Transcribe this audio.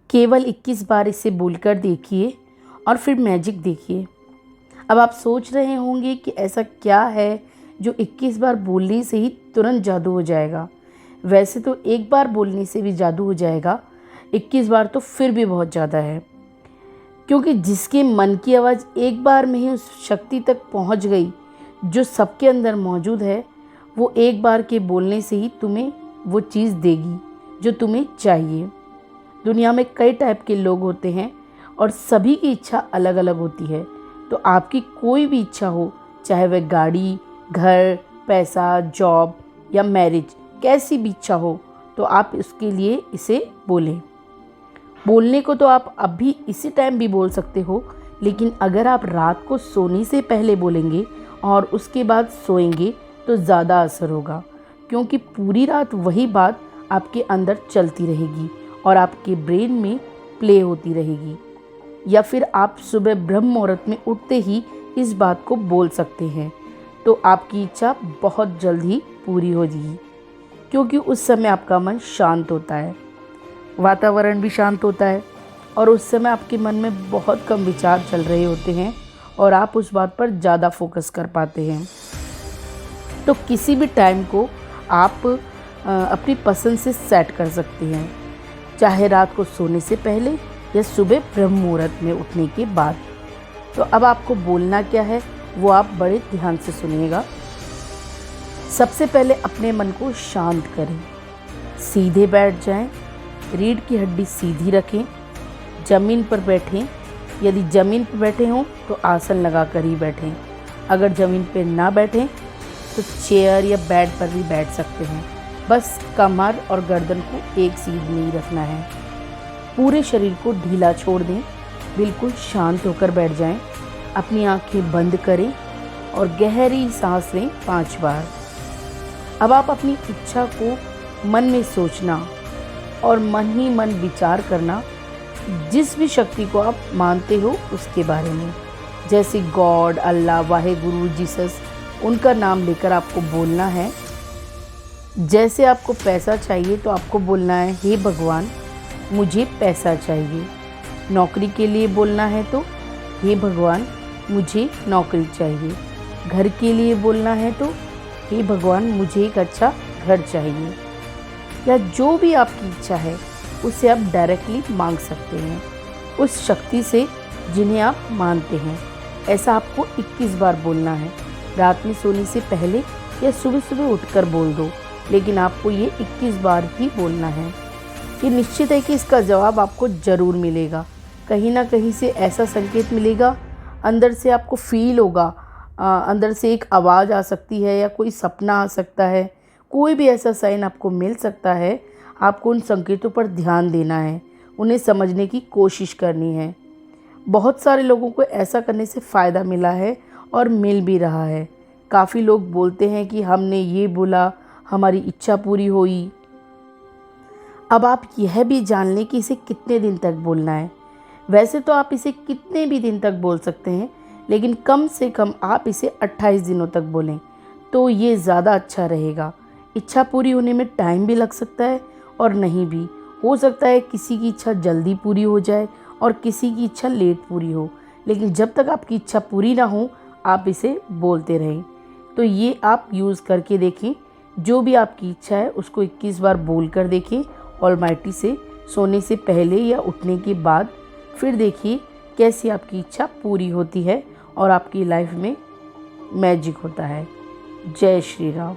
केवल 21 बार इसे बोलकर देखिए और फिर मैजिक देखिए। अब आप सोच रहे होंगे कि ऐसा क्या है जो 21 बार बोलने से ही तुरंत जादू हो जाएगा। वैसे तो एक बार बोलने से भी जादू हो जाएगा, 21 बार तो फिर भी बहुत ज़्यादा है। क्योंकि जिसके मन की आवाज़ एक बार में ही उस शक्ति तक पहुंच गई जो सबके अंदर मौजूद है, वो एक बार के बोलने से ही तुम्हें वो चीज़ देगी जो तुम्हें चाहिए। दुनिया में कई टाइप के लोग होते हैं और सभी की इच्छा अलग अलग होती है। तो आपकी कोई भी इच्छा हो, चाहे वह गाड़ी, घर, पैसा, जॉब या मैरिज, कैसी भी इच्छा हो, तो आप इसके लिए इसे बोलें। बोलने को तो आप अभी इसी टाइम भी बोल सकते हो, लेकिन अगर आप रात को सोने से पहले बोलेंगे और उसके बाद सोएंगे तो ज़्यादा असर होगा, क्योंकि पूरी रात वही बात आपके अंदर चलती रहेगी और आपके ब्रेन में प्ले होती रहेगी। या फिर आप सुबह ब्रह्म मुहूर्त में उठते ही इस बात को बोल सकते हैं, तो आपकी इच्छा बहुत जल्द ही पूरी हो जाएगी, क्योंकि उस समय आपका मन शांत होता है, वातावरण भी शांत होता है और उस समय आपके मन में बहुत कम विचार चल रहे होते हैं और आप उस बात पर ज़्यादा फोकस कर पाते हैं। तो किसी भी टाइम को आप अपनी पसंद से सेट कर सकते हैं, चाहे रात को सोने से पहले या सुबह ब्रह्म मुहूर्त में उठने के बाद। तो अब आपको बोलना क्या है वो आप बड़े ध्यान से सुनिएगा। सबसे पहले अपने मन को शांत करें, सीधे बैठ जाएं, रीढ़ की हड्डी सीधी रखें, ज़मीन पर बैठें। यदि ज़मीन पर बैठे हों तो आसन लगाकर ही बैठें। अगर ज़मीन पर ना बैठें तो चेयर या बेड पर भी बैठ सकते हैं। बस कमर और गर्दन को एक सीध में ही रखना है। पूरे शरीर को ढीला छोड़ दें, बिल्कुल शांत होकर बैठ जाएं। अपनी आंखें बंद करें और गहरी सांस लें 5 बार। अब आप अपनी इच्छा को मन में सोचना और मन ही मन विचार करना, जिस भी शक्ति को आप मानते हो उसके बारे में, जैसे गॉड, अल्लाह, वाहेगुरु, जीसस, उनका नाम लेकर आपको बोलना है। जैसे आपको पैसा चाहिए तो आपको बोलना है, हे भगवान मुझे पैसा चाहिए। नौकरी के लिए बोलना है तो हे भगवान मुझे नौकरी चाहिए। घर के लिए बोलना है तो हे भगवान मुझे एक अच्छा घर चाहिए। या जो भी आपकी इच्छा है उसे आप डायरेक्टली मांग सकते हैं उस शक्ति से जिन्हें आप मानते हैं। ऐसा आपको 21 बार बोलना है। रात में सोने से पहले या सुबह सुबह उठकर बोल दो, लेकिन आपको ये 21 बार ही बोलना है। ये निश्चित है कि इसका जवाब आपको ज़रूर मिलेगा। कहीं ना कहीं से ऐसा संकेत मिलेगा, अंदर से आपको फील होगा, अंदर से एक आवाज़ आ सकती है या कोई सपना आ सकता है, कोई भी ऐसा साइन आपको मिल सकता है। आपको उन संकेतों पर ध्यान देना है, उन्हें समझने की कोशिश करनी है। बहुत सारे लोगों को ऐसा करने से फ़ायदा मिला है और मिल भी रहा है। काफ़ी लोग बोलते हैं कि हमने ये बोला, हमारी इच्छा पूरी हुई। अब आप यह भी जान लें कि इसे कितने दिन तक बोलना है। वैसे तो आप इसे कितने भी दिन तक बोल सकते हैं, लेकिन कम से कम आप इसे 28 दिनों तक बोलें तो ये ज़्यादा अच्छा रहेगा। इच्छा पूरी होने में टाइम भी लग सकता है और नहीं भी हो सकता है। किसी की इच्छा जल्दी पूरी हो जाए और किसी की इच्छा लेट पूरी हो, लेकिन जब तक आपकी इच्छा पूरी ना हो आप इसे बोलते रहें। तो ये आप यूज़ करके देखें। जो भी आपकी इच्छा है उसको 21 बार बोल कर देखें ऑलमाइटी से, सोने से पहले या उठने के बाद। फिर देखिए कैसी आपकी इच्छा पूरी होती है और आपकी लाइफ में मैजिक होता है। जय श्री राम।